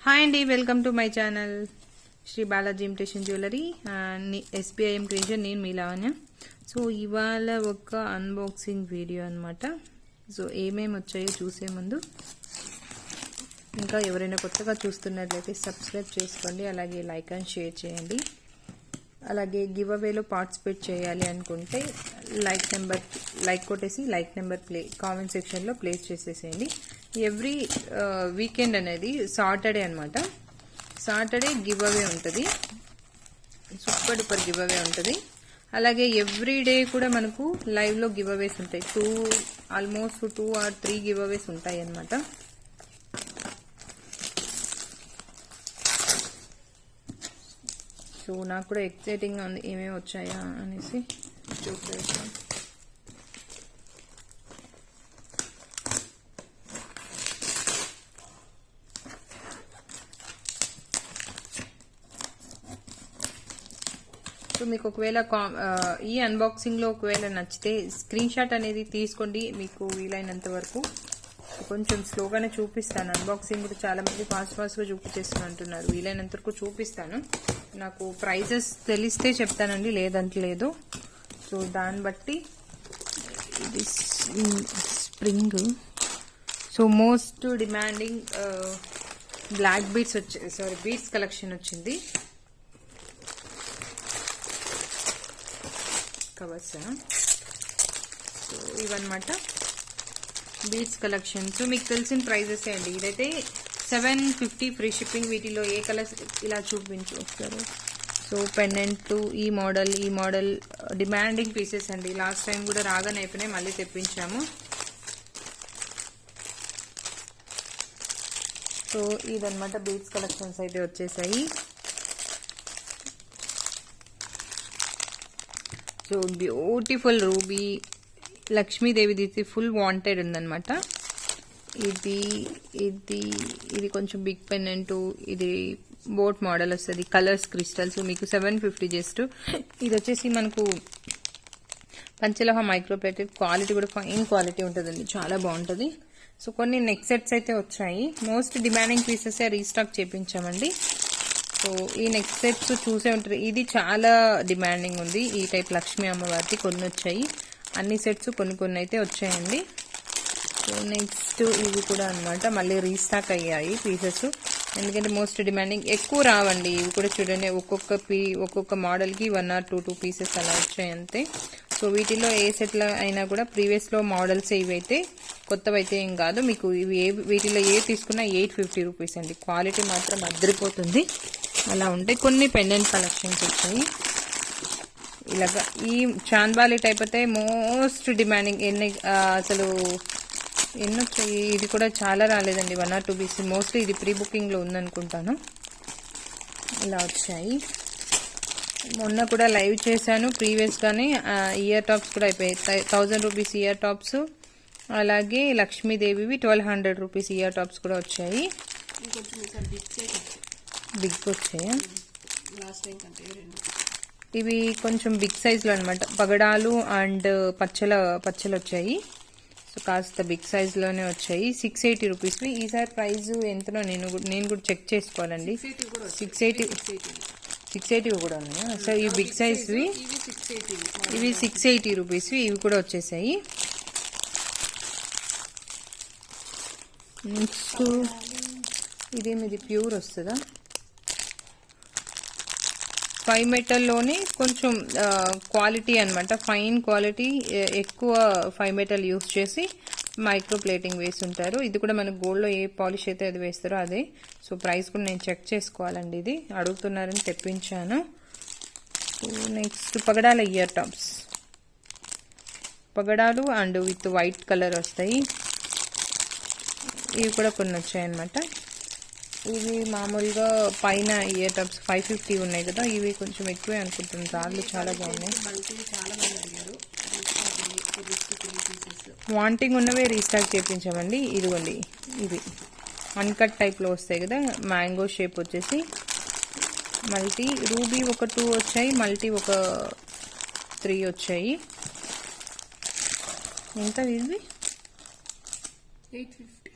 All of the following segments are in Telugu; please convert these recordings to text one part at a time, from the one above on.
హాయ్ అండి, welcome to my channel Sri Balaji imitation jewellery SBIM creation. నేను మీ లావణ్య. సో ఇవాళ ఒక అన్బాక్సింగ్ వీడియో అనమాట. సో ఏమేమి వచ్చాయో చూసే ముందు ఇంకా ఎవరైనా కొత్తగా చూస్తున్నట్లయితే సబ్స్క్రైబ్ చేసుకోండి, అలాగే లైక్ అండ్ షేర్ చేయండి. అలాగే గివ్ అవేలో పార్టిసిపేట్ చేయాలి అనుకుంటే లైక్ కొట్టేసి లైక్ నెంబర్ కామెంట్ సెక్షన్లో ప్లేస్ చేసేసేయండి. ఎవ్రీ వీకెండ్ అనేది సాటర్డే అనమాట. సాటర్డే గివ్ అవే ఉంటుంది, సూపర్ డూపర్ గివ్ అవే ఉంటుంది. అలాగే ఎవ్రీ డే కూడా మనకు లైవ్లో గివ్ అవేస్ ఉంటాయి. ఆల్మోస్ట్ 2 or 3 గివ్ అవేస్ ఉంటాయి అనమాట. సో నాకు కూడా ఎక్సైటింగ్గా ఉంది ఏమేమి వచ్చాయా అనేసి చూసేస్తాం. సో మీకు ఒకవేళ ఈ అన్బాక్సింగ్లో ఒకవేళ నచ్చితే స్క్రీన్ షాట్ అనేది తీసుకోండి. మీకు వీలైనంత వరకు కొంచెం స్లోగానే చూపిస్తాను. అన్బాక్సింగ్ కూడా చాలా మంది ఫాస్ట్గా చూపించేస్తున్నారు అంటున్నారు. వీలైనంత వరకు చూపిస్తాను. నాకు ప్రైజెస్ తెలిస్తే చెప్తానండి, లేదంటే లేదు. సో దాన్ని బట్టి ఇది spring. So most demanding black beads beads collection వచ్చింది. కవర్స్. సో ఇవన్నమాట బీడ్స్ కలెక్షన్. సో మీకు తెలిసిన ప్రైజెస్ అండి. ఇదైతే 750 ఫ్రీ షిప్పింగ్. వీటిలో ఏ కలర్స్ ఇలా చూపించు ఒకసారి. సో పెండెంట్ ఈ మోడల్ డిమాండింగ్ పీసెస్ అండి. లాస్ట్ టైం కూడా రాగానే అయిపోయినాయి, మళ్ళీ తెప్పించాము. సో ఇదన్నమాట బీడ్స్ కలెక్షన్స్ అయితే వచ్చేసాయి. సో బ్యూటిఫుల్ రూబీ లక్ష్మీదేవిది ఫుల్ వాంటెడ్ ఉందన్నమాట. ఇది కొంచెం బిగ్ పెండెంట్. ఇది బోట్ మోడల్ వస్తుంది, కలర్స్ క్రిస్టల్స్. మీకు 750 జస్ట్. ఇది వచ్చేసి మనకు పంచలోహ మైక్రోప్లేటెడ్. క్వాలిటీ కూడా ఫైన్ క్వాలిటీ ఉంటుందండి, చాలా బాగుంటుంది. సో కొన్ని నెక్ సెట్స్ అయితే వచ్చాయి. మోస్ట్ డిమాండింగ్ పీసెస్ రీస్టాక్ చేపించామండి. సో ఈ నెక్స్ట్ సెట్స్ చూసే ఉంటారు. ఇది చాలా డిమాండింగ్ ఉంది. ఈ టైప్ లక్ష్మీ అమ్మవారికి కొన్ని వచ్చాయి. అన్ని సెట్స్ కొన్ని అయితే వచ్చాయండి. సో నెక్స్ట్ ఇవి కూడా అనమాట, మళ్ళీ రీస్టాక్ అయ్యాయి పీసెస్. ఎందుకంటే మోస్ట్ డిమాండింగ్ ఎక్కువ రావండి. ఇవి కూడా చూడండి, ఒక్కొక్క మోడల్కి 1 or 2 పీసెస్ అలా వచ్చాయి అంతే. సో వీటిలో ఏ సెట్లో అయినా కూడా ప్రీవియస్లో మోడల్స్ ఇవైతే, కొత్తవైతే ఏం కాదు. మీకు వీటిలో ఏ తీసుకున్నా 850 రూపీస్ అండి. క్వాలిటీ మాత్రం అద్దరిపోతుంది. అలా ఉంటాయి. కొన్ని పెండెంట్ కలెక్షన్స్ వచ్చాయి ఇలాగా. ఈ చాంద్బాలి టైప్ అయితే మోస్ట్ డిమాండింగ్. అసలు ఎన్ని వచ్చాయి. ఇది కూడా చాలా రాలేదండి, 1 or 2 పీసెస్. మోస్ట్లీ ఇది ప్రీ బుకింగ్లో ఉందనుకుంటాను. ఇలా వచ్చాయి. మొన్న కూడా లైవ్ చేశాను ప్రీవియస్గానే. ఇయర్ టాప్స్ కూడా అయిపోయాయి. 1000 రూపీస్ ఇయర్ టాప్స్, అలాగే లక్ష్మీదేవివి 1200 రూపీస్ ఇయర్ టాప్స్ కూడా వచ్చాయి. బిగ్ వచ్చాయా? ఇవి కొంచెం బిగ్ సైజ్లో అనమాట. పగడాలు అండ్ పచ్చలు వచ్చాయి. సో కాస్త బిగ్ సైజ్లోనే వచ్చాయి. 680 రూపీస్వి. ఈసారి ప్రైస్ ఎంతనో నేను కూడా చెక్ చేసుకోవాలండి. 680 కూడా ఉన్నాయా? సో ఈ బిగ్ సైజ్వి ఇవి 680 రూపీస్వి. ఇవి కూడా వచ్చేసాయి. నెక్స్ట్ ఇదేమిది ప్యూర్ వస్తుందా? 5 మెటల్లోనే కొంచెం క్వాలిటీ అనమాట, ఫైన్ క్వాలిటీ. ఎక్కువ 5 మెటల్ యూస్ చేసి మైక్రో ప్లేటింగ్ వేసి ఉంటారు. ఇది కూడా మనకు గోల్డ్లో ఏ పాలిష్ అయితే అది వేస్తారో అదే. సో ప్రైస్ కూడా నేను చెక్ చేసుకోవాలండి. ఇది అడుగుతున్నారని తెప్పించాను. సో నెక్స్ట్ పగడాల ఇయర్ టాప్స్. పగడాలు అండ్ విత్ వైట్ కలర్ వస్తాయి. ఇవి కూడా కొన్ని వచ్చాయన్నమాట. ఇవి మామూలుగా పైన ఇయర్ టాప్స్ 550 ఉన్నాయి కదా, ఇవి కొంచెం ఎక్కువే అనుకుంటుంది. రాళ్ళు చాలా బాగున్నాయి. వాంటింగ్ ఉన్నవే రీస్టాక్ చేయించామండి. ఇదిగోండి, ఇవి అన్కట్ టైప్లో వస్తాయి కదా, మ్యాంగో షేప్ వచ్చేసి. మల్టీ రూబీ ఒక 2 వచ్చాయి, మల్టీ ఒక 3 వచ్చాయి. ఎంత ఇది? 850.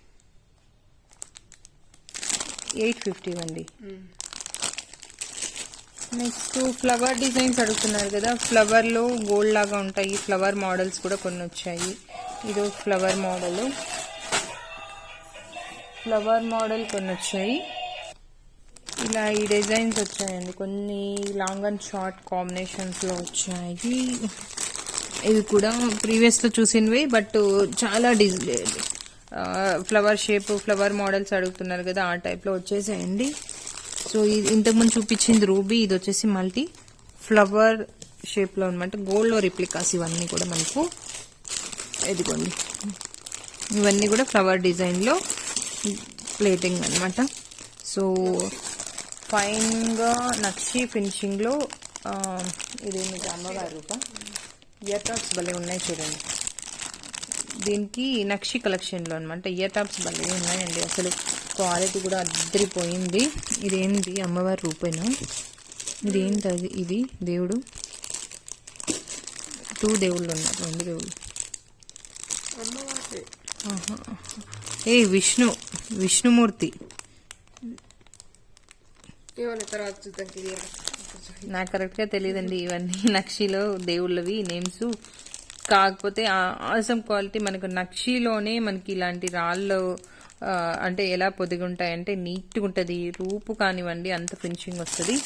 850 అండి. నెక్స్ట్ ఫ్లవర్ డిజైన్స్ అడుగుతున్నారు కదా, ఫ్లవర్లో గోల్డ్ లాగా ఉంటాయి. ఫ్లవర్ మోడల్స్ కూడా కొన్ని వచ్చాయి. ఇది ఫ్లవర్ మోడల్ కొన్ని వచ్చాయి. ఇలా ఈ డిజైన్స్ వచ్చాయండి. కొన్ని లాంగ్ అండ్ షార్ట్ కాంబినేషన్స్లో వచ్చాయి. ఇవి కూడా ప్రీవియస్లో చూసినవి, బట్ చాలా ఫ్లవర్ షేప్ ఫ్లవర్ మోడల్స్ అడుగుతున్నారు కదా, ఆ టైప్లో వచ్చేసాయండి. సో ఇది ఇంతకుముందు చూపించింది రూబీ, ఇది వచ్చేసి మల్టీ ఫ్లవర్ షేప్లో అనమాట. గోల్డ్లో రిప్లికాస్ ఇవన్నీ కూడా మనకు. ఇదిగోండి, ఇవన్నీ కూడా ఫ్లవర్ డిజైన్లో ప్లేటింగ్ అనమాట. సో ఫైన్గా నక్షి ఫినిషింగ్లో ఇది మీకు అమ్మవారి రూప ఇయర్ టాప్స్ భలే ఉన్నాయి చూడండి. దీనికి నక్షి కలెక్షన్లో అనమాట. ఇయర్ టాప్స్ భలే ఉన్నాయండి, అసలు క్వాలిటీ కూడా అద్దరిపోయింది. ఇదేంటి అమ్మవారి రూపేనా? ఇదేంటి అది? ఇది దేవుడు, 2 దేవుళ్ళు ఉన్నారు, 2 దేవుళ్ళు. విష్ణుమూర్తి. నాకు కరెక్ట్గా తెలియదండి ఇవన్నీ నక్షిలో దేవుళ్ళవి నేమ్స్. కాకపోతే ఆసమ్ క్వాలిటీ మనకు నక్షిలోనే మనకి ఇలాంటి రాళ్ళు అంటే ఎలా పొదిగుంటాయంటే నీట్గా ఉంటుంది. రూపు కానివ్వండి అంత ఫినిషింగ్ వస్తుంది.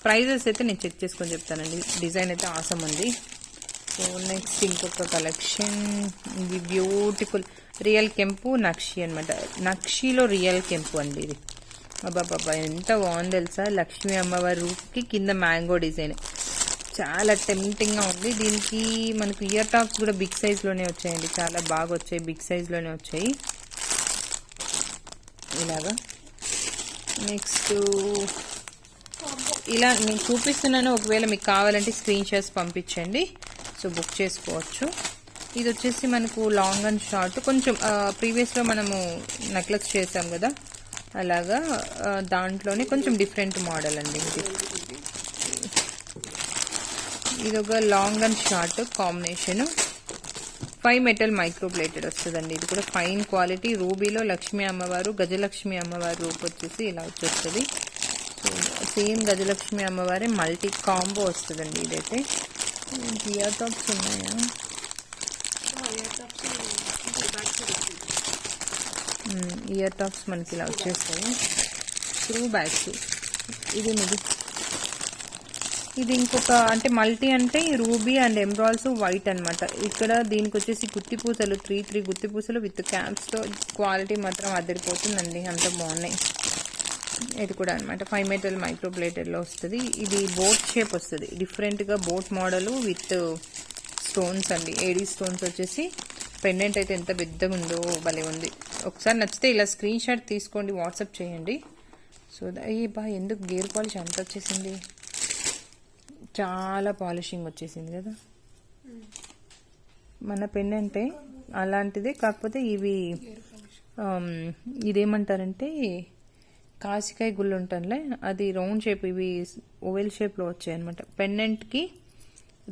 ప్రైజెస్ అయితే నేను చెక్ చేసుకొని చెప్తానండి. డిజైన్ అయితే ఆసమ్ ఉంది. సో నెక్స్ట్ ఇంకొక కలెక్షన్, ఇది బ్యూటిఫుల్ రియల్ కెంపు నక్షి అనమాట. నక్షిలో రియల్ కెంపు అండి ఇది. అబ్బాబ్బా ఎంత బాగుంది తెలుసా. లక్ష్మీ అమ్మవారి రూప్కి కింద మ్యాంగో డిజైన్ చాలా టెంప్టింగ్గా ఉంది. దీనికి మనకు ఇయర్ టాప్స్ కూడా బిగ్ సైజ్లోనే వచ్చాయండి, చాలా బాగా వచ్చాయి, బిగ్ సైజ్లోనే వచ్చాయి ఇలాగా. నెక్స్ట్ ఇలా నేను చూపిస్తున్నాను, ఒకవేళ మీకు కావాలంటే స్క్రీన్ షాట్స్ పంపించండి, సో బుక్ చేసుకోవచ్చు. ఇది వచ్చేసి మనకు లాంగ్ అండ్ షార్ట్, కొంచెం ప్రీవియస్లో మనము నెక్లెస్ చేసాం కదా అలాగా, దాంట్లోనే కొంచెం డిఫరెంట్ మోడల్ అండి ఇది. ఇది ఒక long and short combination, 5 metal micro plated వస్తుందండి. ఇది కూడా ఫైన్ క్వాలిటీ. రూబీలో లక్ష్మీ అమ్మవారు, గజలక్ష్మి అమ్మవారి రూపు వచ్చేసి ఇలా వచ్చేస్తుంది. సో సేమ్ గజలక్ష్మి అమ్మవారి మల్టీ కాంబో వస్తుందండి ఇదైతే. ఇయర్ టాప్స్ ఉన్నాయా? ఇయర్ టాప్స్ మనకి ఇలా వచ్చేస్తాయి, స్క్రూ బ్యాగ్స్. ఇది ఇంకొక అంటే మల్టీ అంటే రూబీ అండ్ ఎమరాల్డ్స్ వైట్ అనమాట. ఇక్కడ దీనికి వచ్చేసి గుత్తిపూసలు 3 గుత్తిపూసలు విత్ క్యాప్స్తో. క్వాలిటీ మాత్రం అదిరిపోతుందండి, అంత బాగున్నాయి. ఇది కూడా అనమాట 5 మెటల్ మైక్రో ప్లేటెడ్లో వస్తుంది. ఇది బోట్ షేప్ వస్తుంది, డిఫరెంట్గా బోట్ మోడల్ విత్ స్టోన్స్ అండి. ఏడీ స్టోన్స్ వచ్చేసి. పెండెంట్ అయితే ఎంత పెద్దగా ఉందో భలే ఉంది. ఒకసారి నచ్చితే ఇలా స్క్రీన్ షాట్ తీసుకోండి, వాట్సాప్ చేయండి. సో ఎందుకు గేర్ పాలిష్ అంత వచ్చేసింది, చాలా పాలిషింగ్ వచ్చేసింది కదా. మన పెండెంటే అలాంటిదే, కాకపోతే ఇవి ఇదేమంటారంటే కాసికాయ గుళ్ళు ఉంటానులే, అది రౌండ్ షేప్, ఇవి ఓవెల్ షేప్లో వచ్చాయి అనమాట. పెండెంట్కి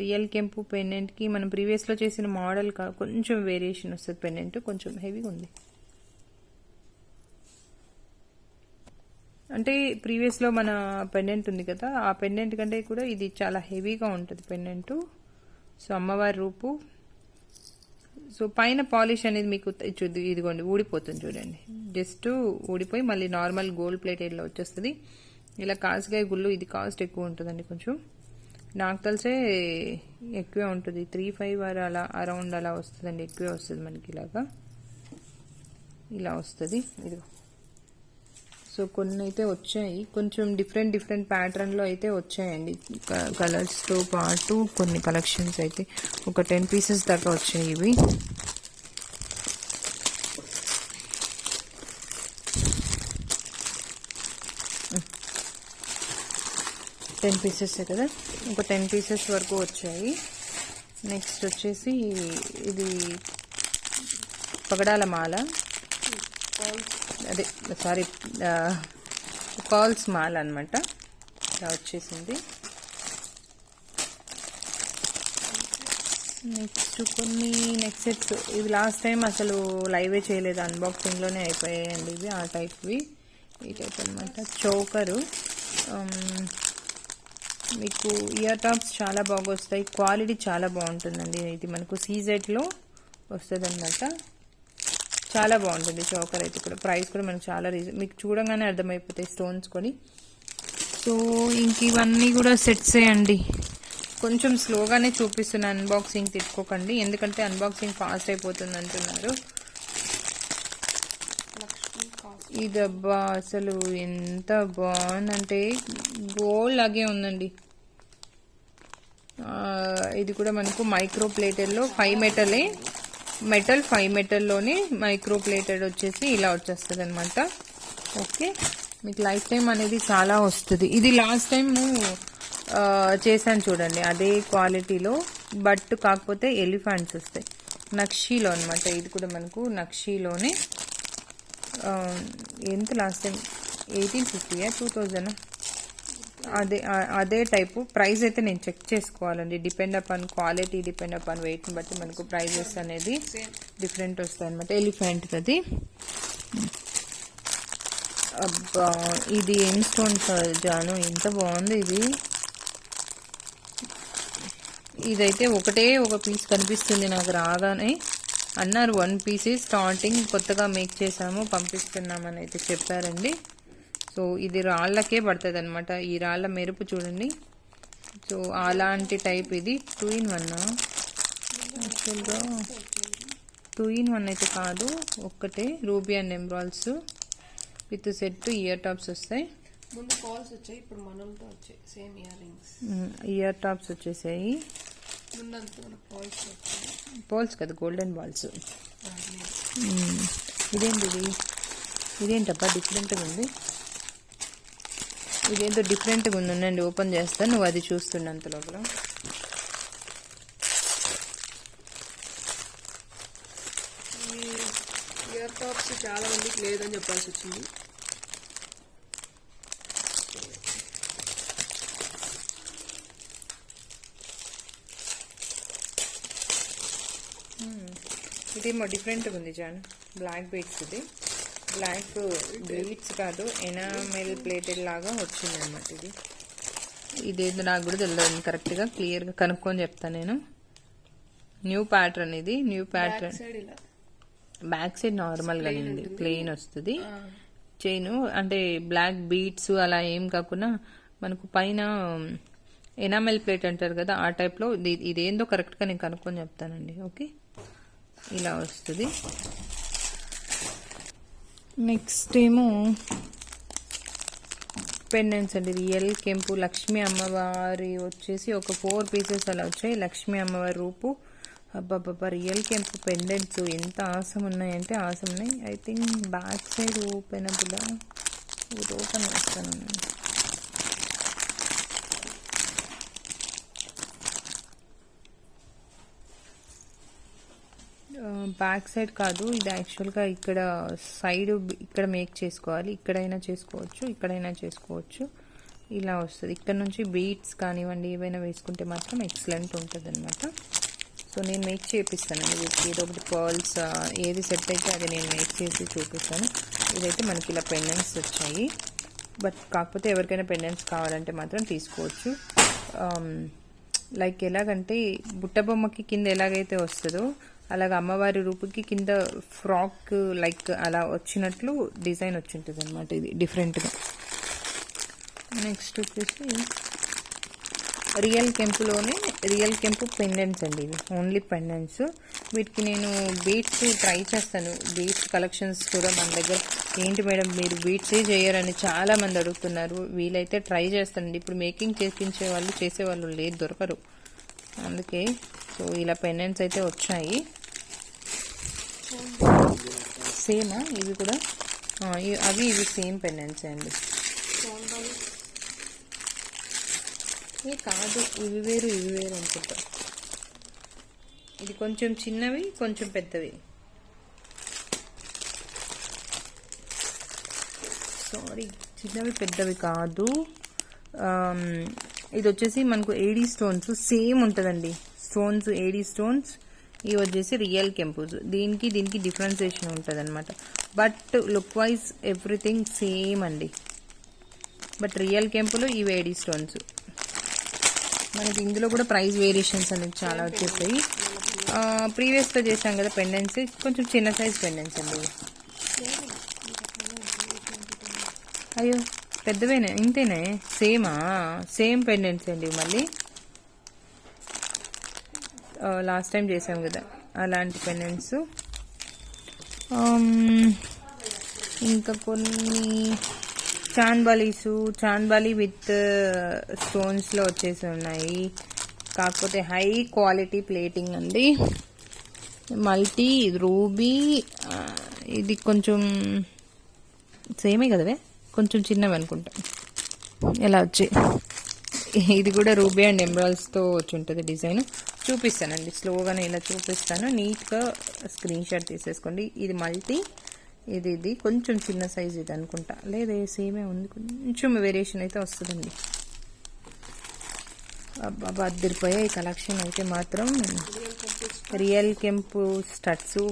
రియల్ కెంపు పెండెంట్కి మనం ప్రీవియస్లో చేసిన మోడల్ కొంచెం వేరియేషన్ వస్తుంది. పెండెంట్ కొంచెం హెవీగా ఉంది, అంటే ప్రీవియస్లో మన పెండెంట్ ఉంది కదా, ఆ పెండెంట్ కంటే కూడా ఇది చాలా హెవీగా ఉంటుంది పెండెంట్. సో అమ్మవారి రూపు. సో పైన పాలిష్ అనేది మీకు ఇదిగోండి ఊడిపోతుంది చూడండి, జస్ట్ ఊడిపోయి మళ్ళీ నార్మల్ గోల్డ్ ప్లేటెడ్లో వచ్చేస్తుంది. ఇలా కాసికాయ గుళ్ళు, ఇది కాస్ట్ ఎక్కువ ఉంటుందండి కొంచెం, నాకు తెలిసే ఎక్కువే ఉంటుంది. 3-5 అలా అరౌండ్ అలా వస్తుందండి, ఎక్కువే వస్తుంది మనకి. ఇలా వస్తుంది ఇదిగో. సో కొన్ని అయితే వచ్చాయి, కొంచెం డిఫరెంట్ ప్యాటర్న్లో అయితే వచ్చాయండి. కలర్స్తో పాటు కొన్ని కలెక్షన్స్ అయితే ఒక 10 పీసెస్ దాకా వచ్చాయి ఇవి. టెన్ పీసెస్ కదా, ఒక 10 పీసెస్ వరకు వచ్చాయి. నెక్స్ట్ వచ్చేసి ఇది పగడాల మాల, అదే సారీ కాల్స్ మాల అనమాట, ఇలా వచ్చేసింది. నెక్స్ట్ కొన్ని నెక్ సెట్స్, ఇవి లాస్ట్ టైం అసలు లైవే చేయలేదు, అన్బాక్సింగ్లోనే అయిపోయాయండి ఇవి, ఆ టైప్వి. ఈ టైప్ అనమాట. చోకరు మీకు ఇయర్ టాప్స్ చాలా బాగా వస్తాయి, క్వాలిటీ చాలా బాగుంటుందండి. ఇది మనకు సీజెట్లో వస్తుంది అనమాట, చాలా బాగుంటుంది చోకర్ అయితే కూడా. ప్రైస్ కూడా మనకు చాలా మీకు చూడంగానే అర్థమైపోతాయి స్టోన్స్ కొని. సో ఇంక ఇవన్నీ కూడా సెట్సే అండి. కొంచెం స్లోగానే చూపిస్తున్నాను, అన్బాక్సింగ్ తిట్టుకోకండి, ఎందుకంటే అన్బాక్సింగ్ ఫాస్ట్ అయిపోతుంది అంటున్నారు. ఇదబ్బా అసలు ఎంత బాగుందంటే గోల్డ్ లాగే ఉందండి. ఇది కూడా మనకు మైక్రో ప్లేటెడ్లో 5 మెటల్ 5 మెటల్లోనే మైక్రో ప్లేటెడ్ వచ్చేసి ఇలా వచ్చేస్తుంది అనమాట. ఓకే, మీకు లైఫ్ టైం అనేది చాలా వస్తుంది. ఇది లాస్ట్ టైం చేశాను చూడండి, అదే క్వాలిటీలో, బట్ కాకపోతే ఎలిఫెంట్స్ వస్తాయి నక్షీలో అనమాట. ఇది కూడా మనకు నక్షీలోనే. ఎంత లాస్ట్ టైం 1850 2000 అదే టైపు. ప్రైస్ అయితే నేను చెక్ చేసుకోవాలండి, depend upon quality, depend upon వెయిట్ని బట్టి మనకు ప్రైజెస్ అనేది డిఫరెంట్ వస్తాయి అనమాట. ఎలిఫెంట్ అది. అబ్బా ఇది ఏం స్టోన్స్ జాను, ఎంత బాగుంది ఇది. ఇదైతే ఒకటే ఒక పీస్ కనిపిస్తుంది నాకు రాగానే. అన్నారు 1 పీసే స్టార్టింగ్, కొత్తగా మేక్ చేసాము పంపిస్తున్నామని అయితే చెప్పారండి. సో ఇది రాళ్ళకే పడుతుంది అనమాట, ఈ రాళ్ళ మెరుపు చూడండి. సో అలాంటి టైప్ ఇది. 2 in 1 యాక్చువల్గా 2 in 1 అయితే కాదు, ఒక్కటే ruby and emeralds with set ear tops వస్తాయి. ముందు పాల్స్ వచ్చాయి, ఇప్పుడు మనల్తో వచ్చాయి same ear rings. Ear tops వచ్చేసాయి. బాల్స్ కదా, గోల్డెన్ బాల్స్. ఇదేంటబ్బా డిఫరెంట్గా ఉంది, ఇదేంటో డిఫరెంట్గా ఉందండి. ఓపెన్ చేస్తాను, నువ్వు అది చూస్తున్నంత లోపల. ఇయర్ టాప్స్ చాలా మందికి లేదని చెప్పాల్సి వచ్చింది. ఇదేమో డిఫరెంట్గా ఉంది జాన్, బ్లాక్ బీడ్స్. ఇది బ్లాక్ బీడ్స్ కాదు, ఎనామెల్ ప్లేటెడ్ లాగా వచ్చింది అనమాట. ఇదేదో నాకు కూడా తెలియదు కరెక్ట్గా, క్లియర్గా కనుక్కొని చెప్తాను నేను. న్యూ ప్యాటర్న్ ఇది, న్యూ ప్యాటర్న్. బ్యాక్ సైడ్ నార్మల్గా ఉంది, ప్లెయిన్ వస్తుంది. చైన్ అంటే బ్లాక్ బీడ్స్ అలా ఏం కాకుండా మనకు పైన ఎనామెల్ ప్లేట్ అంటారు కదా, ఆ టైప్లో. ఇదేందో కరెక్ట్గా నేను కనుక్కొని చెప్తానండి. ఓకే, ఇలా వస్తుంది. నెక్స్ట్ ఏమో పెండెంట్స్ అండి. రియల్ కెంపు లక్ష్మీ అమ్మవారి వచ్చేసి ఒక 4 పీసెస్ అలా వచ్చాయి. లక్ష్మీ అమ్మవారి రూపు. అబ్బాబ్బా రియల్ కెంపు పెండెంట్స్ ఎంత ఆసం ఉన్నాయంటే ఆసం ఉన్నాయి. I think back side openable, open చేస్తాను. బ్యాక్ సైడ్ కాదు, ఇది యాక్చువల్గా ఇక్కడ సైడ్, ఇక్కడ మేక్ చేసుకోవాలి. ఇక్కడైనా చేసుకోవచ్చు, ఇక్కడైనా చేసుకోవచ్చు. ఇలా వస్తుంది. ఇక్కడ నుంచి బీట్స్ కానివ్వండి ఏవైనా వేసుకుంటే మాత్రం ఎక్సలెంట్ ఉంటుంది అనమాట. సో నేను మేక్ చేపిస్తాను వీటికి. ఏదో ఒకటి పర్ల్స్ ఏది సెట్ అయితే అది నేను మేక్ చేసి చూపిస్తాను. ఇదైతే మనకి ఇలా పెండెంట్స్ వచ్చాయి, బట్ కాకపోతే ఎవరికైనా పెండెంట్స్ కావాలంటే మాత్రం తీసుకోవచ్చు. లైక్ ఎలాగంటే బుట్ట బొమ్మకి కింద ఎలాగైతే వస్తుందో అలాగ అమ్మవారి రూపుకి కింద ఫ్రాక్ లైక్ అలా వచ్చినట్లు డిజైన్ వచ్చి ఉంటుంది అనమాట. ఇది డిఫరెంట్గా. నెక్స్ట్ వచ్చేసి రియల్ కెంపులోనే రియల్ కెంపు పెండెంట్స్ అండి. ఇవి ఓన్లీ పెండెంట్స్. వీటికి నేను బీట్స్ ట్రై చేస్తాను. బీట్స్ కలెక్షన్స్ కూడా మన దగ్గర. ఏంటి మేడం మీరు బీట్సే చేయరని చాలా మంది అడుగుతున్నారు. వీలైతే ట్రై చేస్తానండి. ఇప్పుడు మేకింగ్ చేపించే వాళ్ళు చేసేవాళ్ళు లేదు, దొరకరు. అందుకే సో ఇలా పెండెంట్స్ అయితే వచ్చాయి. సేమా ఇవి కూడా? అవి ఇవి సేమ్ పెండెంట్స్ అండి. ఏ కాదు, ఇవి వేరు ఇవి వేరు అనుకుంటా. ఇది కొంచెం చిన్నవి, కొంచెం పెద్దవి. సారీ, చిన్నవి పెద్దవి కాదు. ఇది వచ్చేసి మనకు ఏడీ స్టోన్స్ సేమ్ ఉంటుందండి. Stones AD stones. ఇవి వచ్చేసి రియల్ కెంపుస్. దీనికి డిఫరెన్సియేషన్ ఉంటుంది అనమాట. But look wise everything same అండి. బట్ రియల్ కెంపులు ఈ వేడి స్టోన్స్. మనకి ఇందులో కూడా ప్రైస్ వేరియేషన్స్ అనేది చాలా వచ్చేస్తాయి. ప్రీవియస్లో చేసాం కదా పెండెంట్స్, కొంచెం చిన్న సైజ్ పెండెంట్స్ అండి. అయ్యో పెద్దవేనే, ఇంతేనే, సేమ్ పెండెంట్స్ అండి. మళ్ళీ లాస్ట్ టైం చేసాం కదా అలాంటి పెండెంట్స్. ఇంకా కొన్ని చాంద్బాలి విత్ స్టోన్స్లో వచ్చేసి ఉన్నాయి. కాకపోతే హై క్వాలిటీ ప్లేటింగ్ అండి. మల్టీ, రూబీ, ఇది కొంచెం సేమే కదవే, కొంచెం చిన్నవి అనుకుంటా. ఇలా వచ్చాయి. ఇది కూడా రూబీ అండ్ ఎమరాల్డ్స్తో వచ్చి ఉంటుంది డిజైన్. చూపిస్తానండి, స్లోగానే ఇలా చూపిస్తాను. నీట్గా స్క్రీన్ షాట్ తీసేసుకోండి. ఇది మల్టీ, ఇది కొంచెం చిన్న సైజ్ ఇది అనుకుంటా, లేదా సేమే ఉంది, కొంచెం వేరియేషన్ అయితే వస్తుందండి. అబ్బా అద్దరిపోయా ఈ కలెక్షన్ అయితే మాత్రం. రియల్ కెంపు స్టడ్స్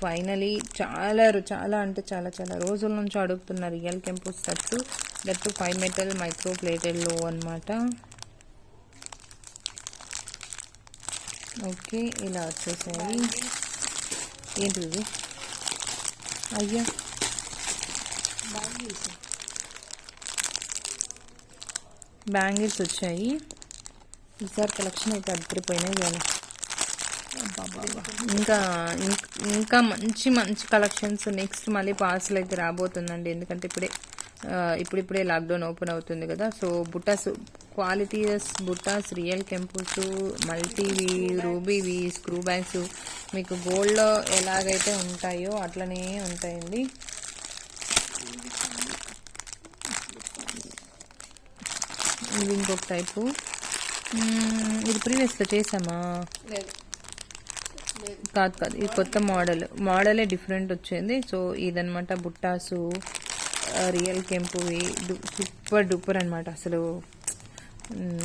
ఫైనలీ చాలా అంటే చాలా రోజుల నుంచి అడుగుతున్న రియల్ కెంపు studs, that 5 metal micro plated లో అనమాట. ఓకే, ఇలా వచ్చేసాయి. ఏంటిది? అయ్యా బ్యాంగిల్స్ వచ్చాయి. ఈసారి కలెక్షన్ అయితే అద్దరిపోయినాయి. కానీ ఇంకా మంచి కలెక్షన్స్ నెక్స్ట్ మళ్ళీ పార్సల్ అయితే రాబోతుందండి. ఎందుకంటే ఇప్పుడిప్పుడే లాక్డౌన్ ఓపెన్ అవుతుంది కదా. సో బుట్టాస్, క్వాలిటీస్ బుట్టాస్, రియల్ కెంపుస్, మల్టీవి, రూబీవి, స్క్రూ బ్యాగ్స్ మీకు గోల్డ్లో ఎలాగైతే ఉంటాయో అట్లనే ఉంటాయండి. ఇది ఇంకొక టైపు. ఇది ప్రీవియస్లో చేసామా? కాదు, ఇది కొత్త మోడలే డిఫరెంట్ వచ్చింది. సో ఇదనమాట బుట్టాసు, రియల్ కెంపువి, సూపర్ డూపర్ అనమాట. అసలు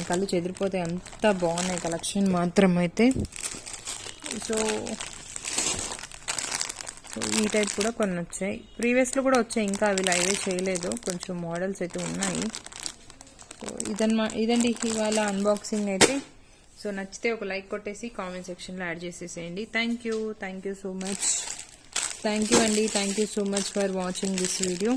కళ్ళు చెదిరిపోతే అంత బాగున్నాయి కలెక్షన్ మాత్రం అయితే. సో ఈ టైప్ కూడా కొన్ని వచ్చాయి. ప్రీవియస్లో కూడా వచ్చాయి, ఇంకా అవి లైవే చేయలేదు. కొంచెం మోడల్స్ అయితే ఉన్నాయి. సో ఇదండి ఇవాళ అన్బాక్సింగ్ అయితే. సో నచ్చితే ఒక లైక్ కొట్టేసి కామెంట్ సెక్షన్లో యాడ్ చేసేసేయండి. Thank you so much. Thank you అండి. Thank you so much for watching this video.